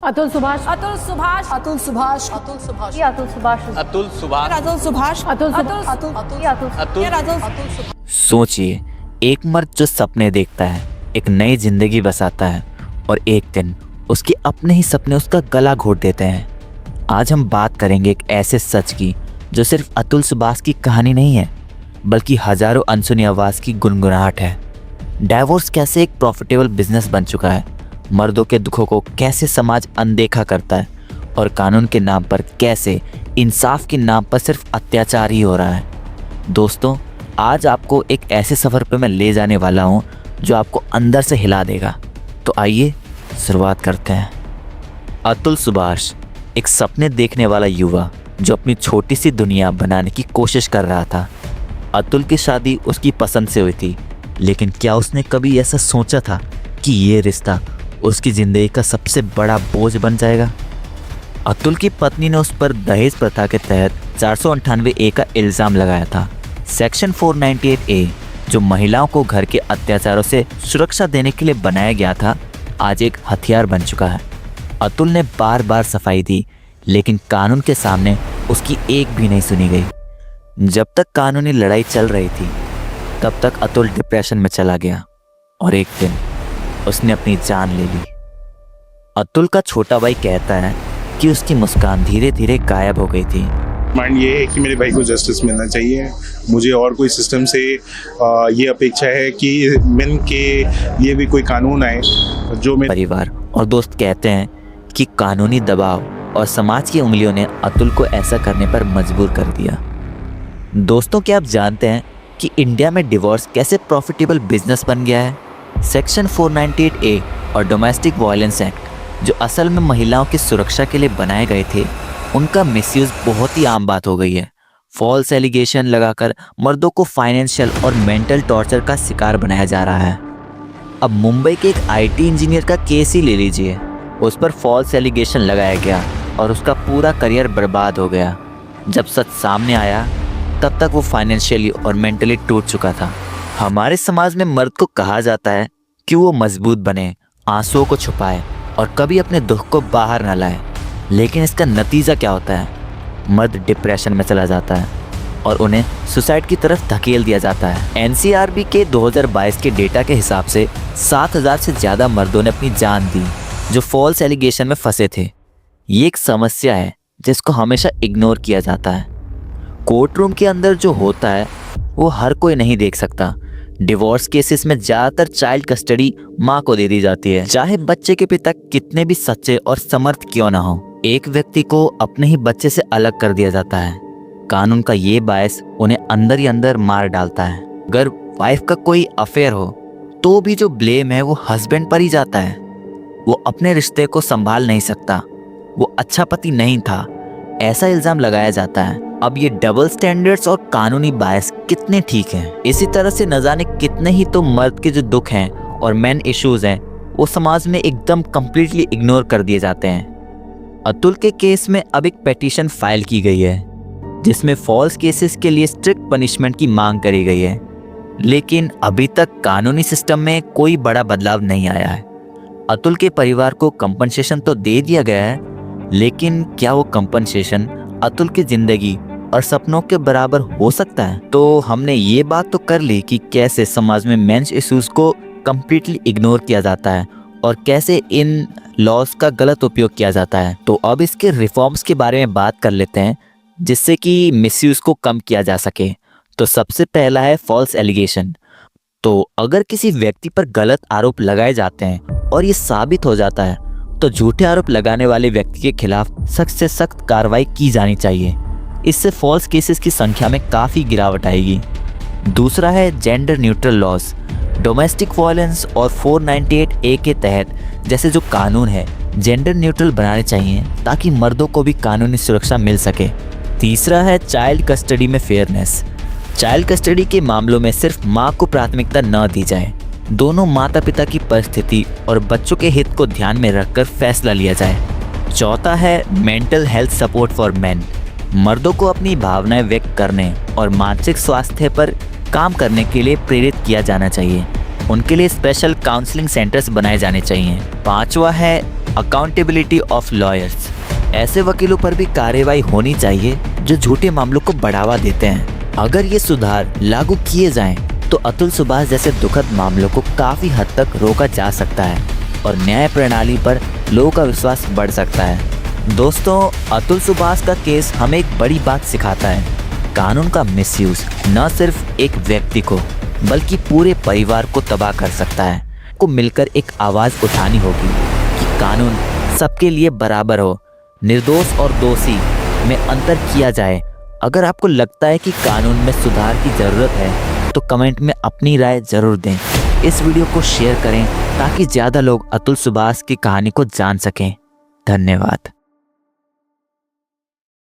अतुल सुभाष, अतुल सुभाष, अतुल सुभाष, अतुल सुभाष, ये अतुल सुभाष, अतुल सुभाष, अतुल सुभाष, अतुल अतुल सुभाष, अतुल ये अतुल अतुल अतुल सुभाष। सोचिए, एक मर्द जो सपने देखता है, एक नई जिंदगी बसाता है और एक दिन उसके अपने ही सपने उसका गला घोट देते हैं। आज हम बात करेंगे एक ऐसे सच की जो सिर्फ अतुल सुभाष की कहानी नहीं है, बल्कि हजारों अनसुनी आवाज़ की गुनगुनाहट है। डाइवोर्स कैसे एक प्रॉफिटेबल बिजनेस बन चुका है, मर्दों के दुखों को कैसे समाज अनदेखा करता है और कानून के नाम पर कैसे इंसाफ के नाम पर सिर्फ अत्याचार ही हो रहा है। दोस्तों, आज आपको एक ऐसे सफ़र पे मैं ले जाने वाला हूँ जो आपको अंदर से हिला देगा। तो आइए शुरुआत करते हैं। अतुल सुभाष एक सपने देखने वाला युवा जो अपनी छोटी सी दुनिया बनाने की कोशिश कर रहा था। अतुल की शादी उसकी पसंद से हुई थी, लेकिन क्या उसने कभी ऐसा सोचा था कि ये रिश्ता उसकी ज़िंदगी का सबसे बड़ा बोझ बन जाएगा। अतुल की पत्नी ने उस पर दहेज प्रथा के तहत 498A का इल्ज़ाम लगाया था। सेक्शन 498A जो महिलाओं को घर के अत्याचारों से सुरक्षा देने के लिए बनाया गया था, आज एक हथियार बन चुका है। अतुल ने बार बार सफाई दी, लेकिन कानून के सामने उसकी एक भी नहीं सुनी गई। जब तक कानूनी लड़ाई चल रही थी, तब तक अतुल डिप्रेशन में चला गया और एक दिन उसने अपनी जान ले ली। अतुल का छोटा भाई कहता है कि उसकी मुस्कान धीरे धीरे गायब हो गई थी। माइंड ये है कि मेरे भाई को जस्टिस मिलना चाहिए। मुझे और कोई सिस्टम से ये अपेक्षा है कि मेन के ये भी कोई कानून आए जो मेरे परिवार और दोस्त कहते हैं कि कानूनी दबाव और समाज की उंगलियों ने अतुल को ऐसा करने पर मजबूर कर दिया। दोस्तों, क्या आप जानते हैं कि इंडिया में डिवोर्स कैसे प्रॉफिटेबल बिजनेस बन गया है? सेक्शन 498A और डोमेस्टिक वायलेंस एक्ट जो असल में महिलाओं की सुरक्षा के लिए बनाए गए थे, उनका मिसयूज बहुत ही आम बात हो गई है। फॉल्स एलिगेशन लगाकर मर्दों को फाइनेंशियल और मेंटल टॉर्चर का शिकार बनाया जा रहा है। अब मुंबई के एक IT इंजीनियर का केस ही ले लीजिए। उस पर फॉल्स एलिगेशन लगाया गया और उसका पूरा करियर बर्बाद हो गया। जब सच सामने आया, तब तक वो फाइनेंशियली और मेंटली टूट चुका था। हमारे समाज में मर्द को कहा जाता है कि वो मजबूत बने, आंसुओं को छुपाए और कभी अपने दुख को बाहर न लाए, लेकिन इसका नतीजा क्या होता है? मर्द डिप्रेशन में चला जाता है और उन्हें सुसाइड की तरफ धकेल दिया जाता है। NCRB के 2022 के डेटा के हिसाब से 7000 से ज़्यादा मर्दों ने अपनी जान दी जो फॉल्स एलिगेशन में फंसे थे। ये एक समस्या है जिसको हमेशा इग्नोर किया जाता है। कोर्ट रूम के अंदर जो होता है वो हर कोई नहीं देख सकता। डिवोर्स केसेस में ज़्यादातर चाइल्ड कस्टडी माँ को दे दी जाती है, चाहे बच्चे के पिता कितने भी सच्चे और समर्थ क्यों ना हो। एक व्यक्ति को अपने ही बच्चे से अलग कर दिया जाता है। कानून का ये बायस उन्हें अंदर ही अंदर मार डालता है। अगर वाइफ का कोई अफेयर हो तो भी जो ब्लेम है वो हस्बैंड पर ही जाता है। वो अपने रिश्ते को संभाल नहीं सकता, वो अच्छा पति नहीं था, ऐसा इल्ज़ाम लगाया जाता है। अब ये डबल स्टैंडर्ड्स और कानूनी बायस कितने ठीक हैं? इसी तरह से न जाने कितने ही तो मर्द के जो दुख हैं और मेन इश्यूज हैं वो समाज में एकदम कंप्लीटली इग्नोर कर दिए जाते हैं। अतुल के केस में अब एक पिटीशन फाइल की गई है जिसमें फॉल्स केसेस के लिए स्ट्रिक्ट पनिशमेंट की मांग करी गई है, लेकिन अभी तक कानूनी सिस्टम में कोई बड़ा बदलाव नहीं आया है। अतुल के परिवार को कंपनसेशन तो दे दिया गया है, लेकिन क्या वो कंपनसेशन अतुल की जिंदगी और सपनों के बराबर हो सकता है? तो हमने ये बात तो कर ली कि कैसे समाज में मेंस इश्यूज को कंप्लीटली इग्नोर किया जाता है और कैसे इन लॉज का गलत उपयोग किया जाता है। तो अब इसके रिफॉर्म्स के बारे में बात कर लेते हैं जिससे कि मिसयूज को कम किया जा सके। तो सबसे पहला है फॉल्स एलिगेशन। तो अगर किसी व्यक्ति पर गलत आरोप लगाए जाते हैं और ये साबित हो जाता है तो झूठे आरोप लगाने वाले व्यक्ति के खिलाफ सख्त से सख्त कार्रवाई की जानी चाहिए। इससे फॉल्स केसेस की संख्या में काफ़ी गिरावट आएगी। दूसरा है gender neutral laws. Domestic violence और 498A के तहत जैसे जो कानून है जेंडर न्यूट्रल बनाने चाहिए ताकि मर्दों को भी कानूनी सुरक्षा मिल सके। तीसरा है चाइल्ड कस्टडी में फेयरनेस। चाइल्ड कस्टडी के मामलों में सिर्फ माँ को प्राथमिकता न दी जाए, दोनों माता पिता की परिस्थिति और बच्चों के हित को ध्यान में रखकर फैसला लिया जाए। चौथा है mental health support for main. मर्दों को अपनी भावनाएं व्यक्त करने और मानसिक स्वास्थ्य पर काम करने के लिए प्रेरित किया जाना चाहिए। उनके लिए स्पेशल काउंसलिंग सेंटर्स बनाए जाने चाहिए। पांचवा है अकाउंटेबिलिटी ऑफ लॉयर्स। ऐसे वकीलों पर भी कार्रवाई होनी चाहिए जो झूठे मामलों को बढ़ावा देते हैं। अगर ये सुधार लागू किए जाएं, तो अतुल सुभाष जैसे दुखद मामलों को काफी हद तक रोका जा सकता है और न्याय प्रणाली पर लोगों का विश्वास बढ़ सकता है। दोस्तों, अतुल सुभाष का केस हमें एक बड़ी बात सिखाता है। कानून का मिसयूज न सिर्फ एक व्यक्ति को बल्कि पूरे परिवार को तबाह कर सकता है। को मिलकर एक आवाज उठानी होगी कि कानून सबके लिए बराबर हो, निर्दोष और दोषी में अंतर किया जाए। अगर आपको लगता है कि कानून में सुधार की जरूरत है तो कमेंट में अपनी राय जरूर दें। इस वीडियो को शेयर करें ताकि ज़्यादा लोग अतुल सुभाष की कहानी को जान सकें। धन्यवाद।